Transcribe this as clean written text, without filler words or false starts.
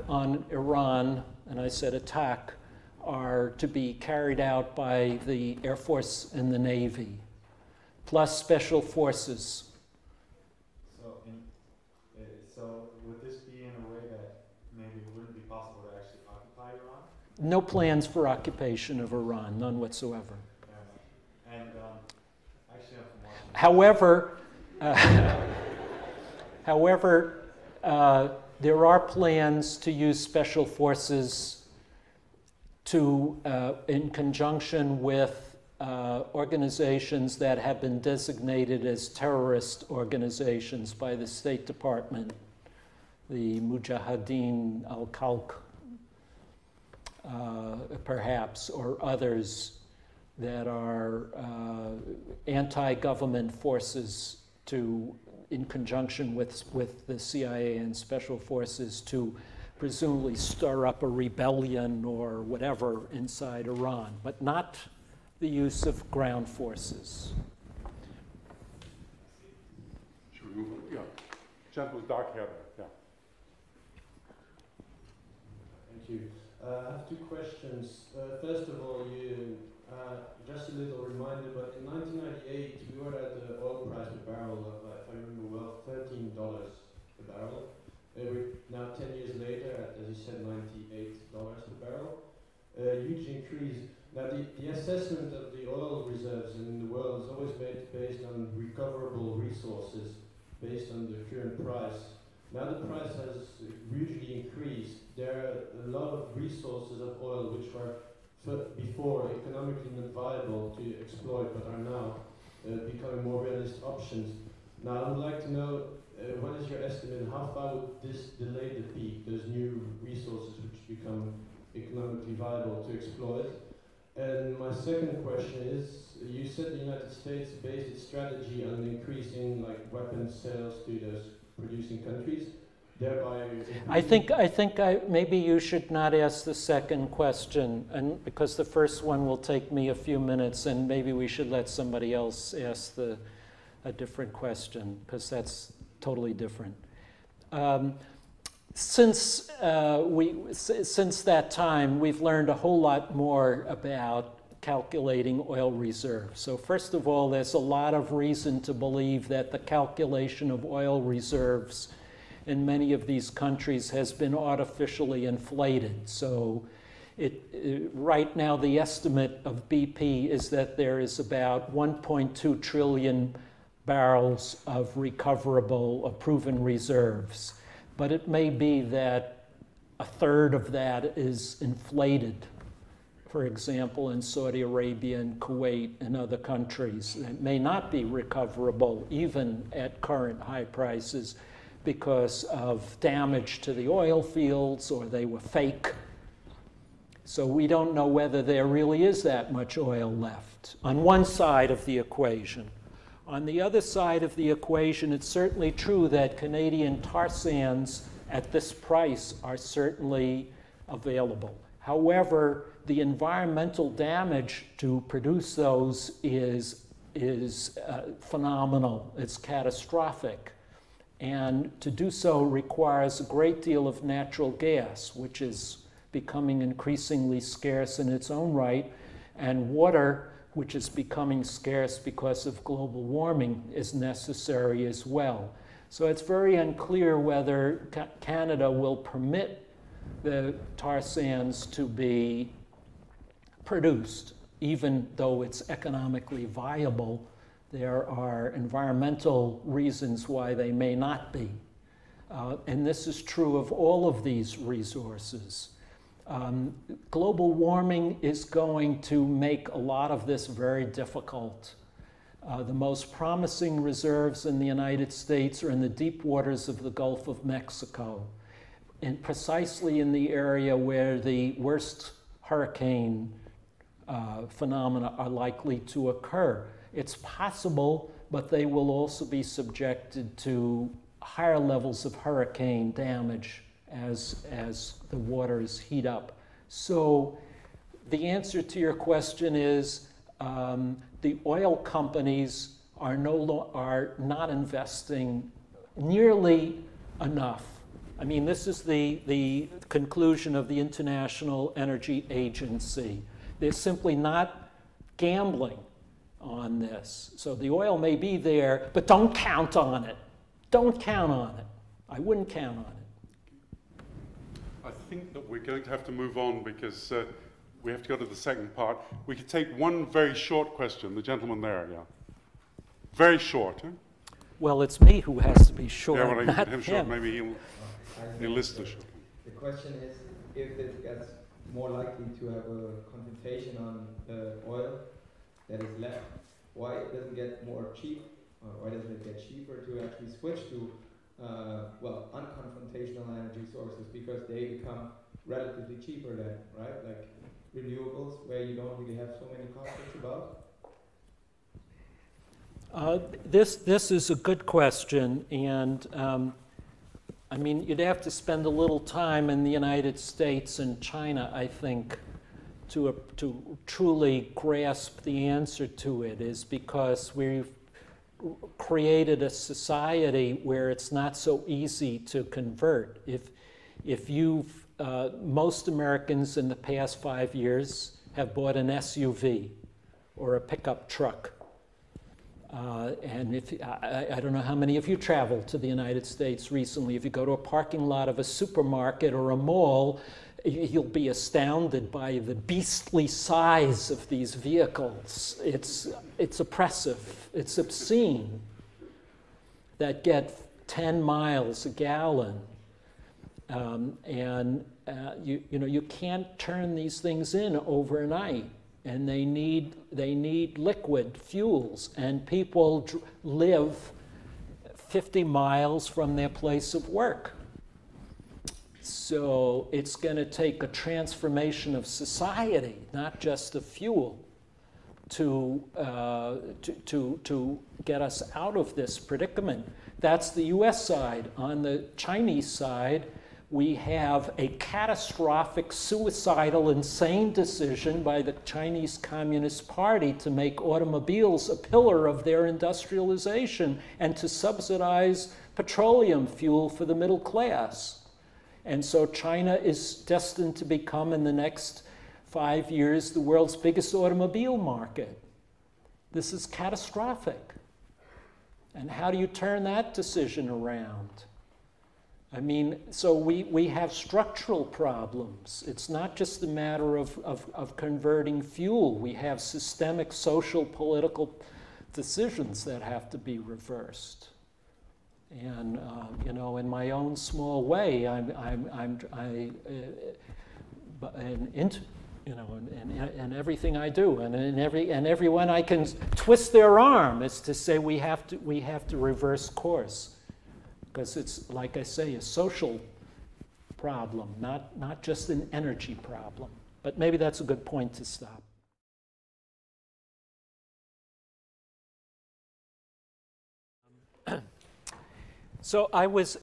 on Iran, and I said attack, are to be carried out by the Air Force and the Navy, plus special forces. So would this be in a way that maybe it wouldn't be possible to actually occupy Iran? No plans for occupation of Iran, none whatsoever. And actually, I'm from Washington. However, there are plans to use special forces to, in conjunction with organizations that have been designated as terrorist organizations by the State Department, the Mujahideen al-Khalq, perhaps, or others that are anti-government forces to, in conjunction with the CIA and special forces, to presumably stir up a rebellion or whatever inside Iran, but not the use of ground forces. Should we move on? Yeah. Gent with dark hair there. Yeah. Thank you. I have two questions. First of all, just a little reminder, but in 1998, we were at the oil price per barrel of, if I remember well, $13 per barrel. We're now 10 years later at, as you said, $98 per barrel. Huge increase. Now, the assessment of the oil reserves in the world is always made based on recoverable resources, based on the current price. Now the price has hugely increased. There are a lot of resources of oil which were before economically not viable to exploit, but are now becoming more realistic options. Now I would like to know, what is your estimate, how far would this delay the peak, those new resources which become economically viable to exploit? And my second question is, you said the United States based its strategy on increasing weapons sales to those producing countries, thereby... I think maybe you should not ask the second question, and because the first one will take me a few minutes, and maybe we should let somebody else ask a different question, because that's totally different. Since that time, we've learned a whole lot more about calculating oil reserves. So first of all, there's a lot of reason to believe that the calculation of oil reserves in many of these countries has been artificially inflated. So right now, the estimate of BP is that there is about 1.2 trillion barrels of recoverable, of proven reserves. But it may be that a third of that is inflated, for example, in Saudi Arabia and Kuwait and other countries. It may not be recoverable even at current high prices because of damage to the oil fields or they were fake. So we don't know whether there really is that much oil left on one side of the equation. On the other side of the equation, it's certainly true that Canadian tar sands at this price are certainly available. However, the environmental damage to produce those is phenomenal. It's catastrophic. And to do so requires a great deal of natural gas, which is becoming increasingly scarce in its own right, and water, which is becoming scarce because of global warming, is necessary as well. So it's very unclear whether Canada will permit the tar sands to be produced, even though it's economically viable. There are environmental reasons why they may not be. And this is true of all of these resources. Global warming is going to make a lot of this very difficult. The most promising reserves in the United States are in the deep waters of the Gulf of Mexico, and precisely in the area where the worst hurricane phenomena are likely to occur. It's possible, but they will also be subjected to higher levels of hurricane damage as the waters heat up. So the answer to your question is the oil companies are not investing nearly enough I mean, this is the conclusion of the International Energy Agency. They're simply not gambling on this. So the oil may be there, but don't count on it. Don't count on it. I wouldn't count on it. I think that we're going to have to move on because we have to go to the second part. We could take one very short question. The gentleman there, yeah. Very short, huh? Well, it's me who has to be short, yeah, well, not him him. short. Maybe he'll list the short. The question is, if it gets more likely to have a confrontation on oil that is left, why it doesn't get more cheap, or why doesn't it get cheaper to actually switch to, well, unconfrontational energy sources, because they become relatively cheaper then, right? Like renewables, where you don't really have so many conflicts about? This is a good question, and I mean, you'd have to spend a little time in the United States and China, I think, to truly grasp the answer to it, is because we've created a society where it's not so easy to convert. If you've, most Americans in the past 5 years have bought an SUV or a pickup truck. And if I don't know how many of you traveled to the United States recently. If you go to a parking lot of a supermarket or a mall, you'll be astounded by the beastly size of these vehicles. It's oppressive. It's obscene. That get 10 miles a gallon. You know, you can't turn these things in overnight. And they need liquid fuels, and people live 50 miles from their place of work. So it's going to take a transformation of society, not just of fuel, to get us out of this predicament. That's the US side. On the Chinese side, we have a catastrophic, suicidal, insane decision by the Chinese Communist Party to make automobiles a pillar of their industrialization and to subsidize petroleum fuel for the middle class. And so China is destined to become, in the next 5 years, the world's biggest automobile market. This is catastrophic. And how do you turn that decision around? I mean, so we have structural problems. It's not just a matter of converting fuel. We have systemic social, political decisions that have to be reversed. And you know, in my own small way, in everything I do, and everyone I can twist their arm is to say we have to reverse course. Because it's, like I say, a social problem, not just an energy problem. But maybe that's a good point to stop. So I was